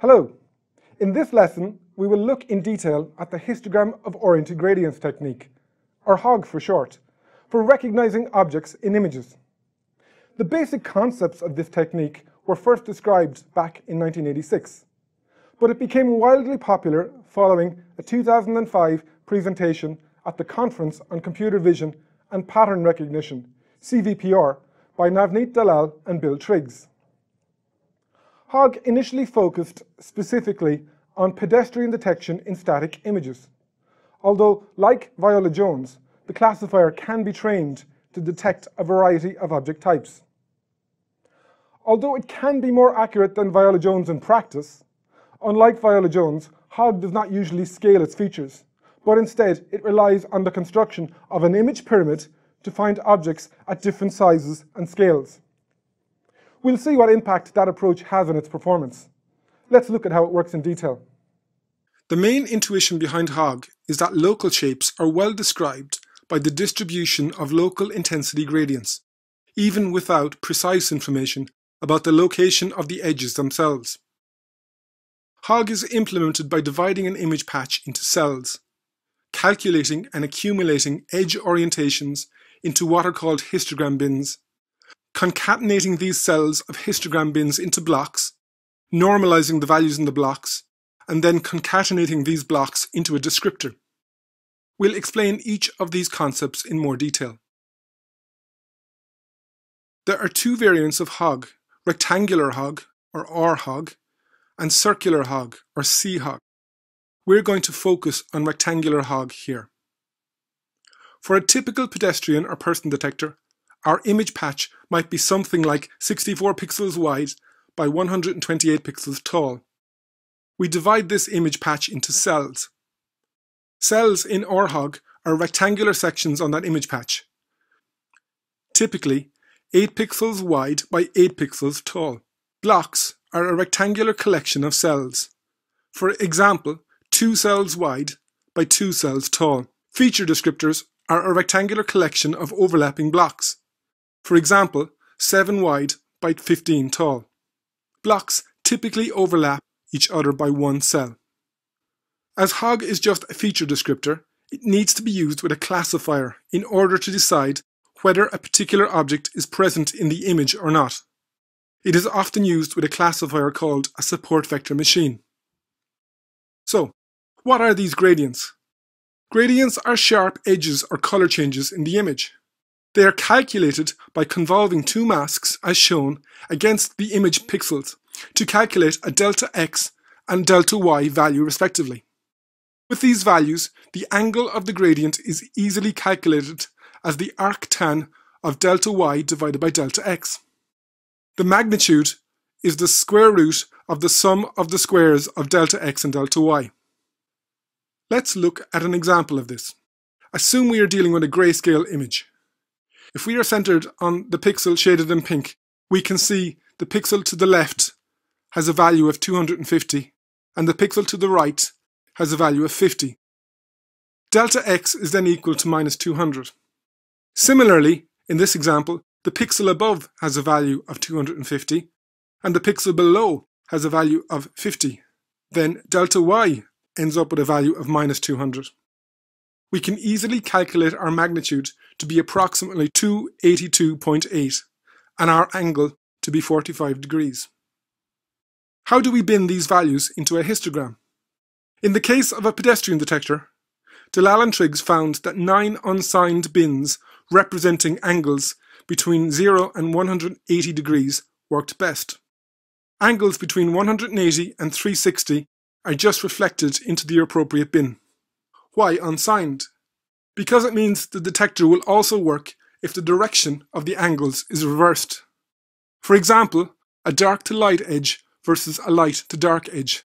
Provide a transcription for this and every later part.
Hello. In this lesson, we will look in detail at the histogram of oriented gradients technique, or HOG for short, for recognizing objects in images. The basic concepts of this technique were first described back in 1986, but it became wildly popular following a 2005 presentation at the Conference on Computer Vision and Pattern Recognition, CVPR, by Navneet Dalal and Bill Triggs. HOG initially focused specifically on pedestrian detection in static images, although, like Viola-Jones, the classifier can be trained to detect a variety of object types. Although it can be more accurate than Viola-Jones in practice, unlike Viola-Jones, HOG does not usually scale its features, but instead it relies on the construction of an image pyramid to find objects at different sizes and scales. We'll see what impact that approach has on its performance. Let's look at how it works in detail. The main intuition behind HOG is that local shapes are well described by the distribution of local intensity gradients, even without precise information about the location of the edges themselves. HOG is implemented by dividing an image patch into cells, calculating and accumulating edge orientations into what are called histogram bins, concatenating these cells of histogram bins into blocks, normalizing the values in the blocks, and then concatenating these blocks into a descriptor. We'll explain each of these concepts in more detail. There are two variants of HOG, rectangular HOG, or R-HOG, and circular HOG, or C-HOG. We're going to focus on rectangular HOG here. For a typical pedestrian or person detector, our image patch might be something like 64 pixels wide by 128 pixels tall. We divide this image patch into cells. Cells in R-HOG are rectangular sections on that image patch, typically 8 pixels wide by 8 pixels tall. Blocks are a rectangular collection of cells. For example, 2 cells wide by 2 cells tall. Feature descriptors are a rectangular collection of overlapping blocks. For example, 7 wide by 15 tall. Blocks typically overlap each other by 1 cell. As HOG is just a feature descriptor, it needs to be used with a classifier in order to decide whether a particular object is present in the image or not. It is often used with a classifier called a support vector machine. So, what are these gradients? Gradients are sharp edges or color changes in the image. They are calculated by convolving two masks, as shown, against the image pixels to calculate a delta x and delta y value respectively. With these values, the angle of the gradient is easily calculated as the arctan of delta y divided by delta x. The magnitude is the square root of the sum of the squares of delta x and delta y. Let's look at an example of this. Assume we are dealing with a grayscale image. If we are centered on the pixel shaded in pink, we can see the pixel to the left has a value of 250 and the pixel to the right has a value of 50. Delta x is then equal to minus 200. Similarly, in this example, the pixel above has a value of 250 and the pixel below has a value of 50. Then delta y ends up with a value of minus 200. We can easily calculate our magnitude to be approximately 282.8 and our angle to be 45 degrees. How do we bin these values into a histogram? In the case of a pedestrian detector, Dalal and Triggs found that 9 unsigned bins representing angles between 0 and 180 degrees worked best. Angles between 180 and 360 are just reflected into the appropriate bin. Why unsigned? Because it means the detector will also work if the direction of the angles is reversed. For example, a dark to light edge versus a light to dark edge.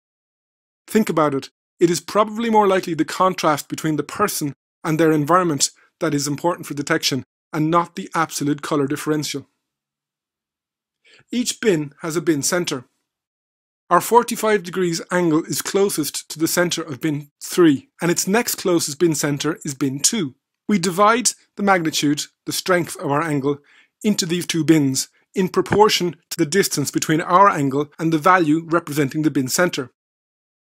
Think about it. It is probably more likely the contrast between the person and their environment that is important for detection, and not the absolute color differential. Each bin has a bin center. Our 45 degrees angle is closest to the center of bin 3, and its next closest bin center is bin 2. We divide the magnitude, the strength of our angle, into these two bins in proportion to the distance between our angle and the value representing the bin center.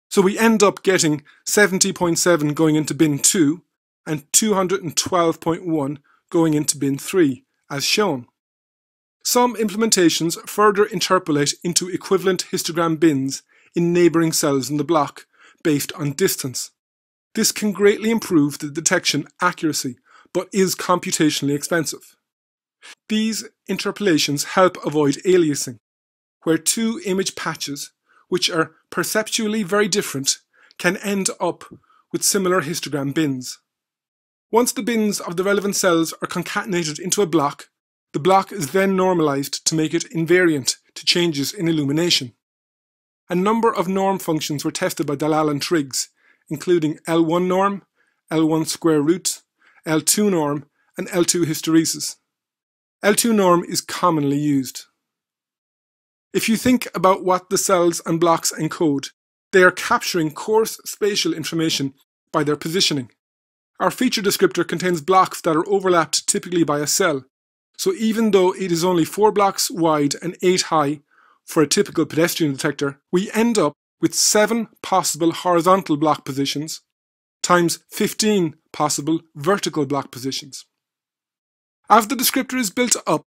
So we end up getting 70.7 going into bin 2 and 212.1 going into bin 3, as shown. Some implementations further interpolate into equivalent histogram bins in neighbouring cells in the block based on distance. This can greatly improve the detection accuracy, but is computationally expensive. These interpolations help avoid aliasing, where two image patches, which are perceptually very different, can end up with similar histogram bins. Once the bins of the relevant cells are concatenated into a block, the block is then normalized to make it invariant to changes in illumination. A number of norm functions were tested by Dalal and Triggs, including L1 norm, L1 square root, L2 norm, and L2 hysteresis. L2 norm is commonly used. If you think about what the cells and blocks encode, they are capturing coarse spatial information by their positioning. Our feature descriptor contains blocks that are overlapped typically by a cell, so even though it is only 4 blocks wide and 8 high for a typical pedestrian detector, we end up with 7 possible horizontal block positions times 15 possible vertical block positions. As the descriptor is built up,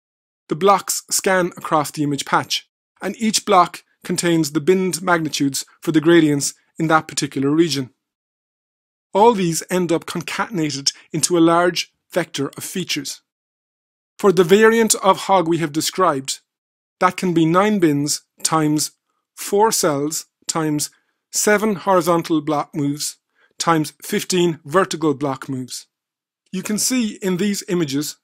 the blocks scan across the image patch, and each block contains the binned magnitudes for the gradients in that particular region. All these end up concatenated into a large vector of features. For the variant of hog we have described, that can be 9 bins times 4 cells times 7 horizontal block moves times 15 vertical block moves. You can see in these images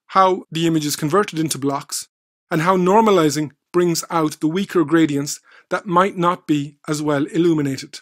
how the image is converted into blocks and how normalizing brings out the weaker gradients that might not be as well illuminated.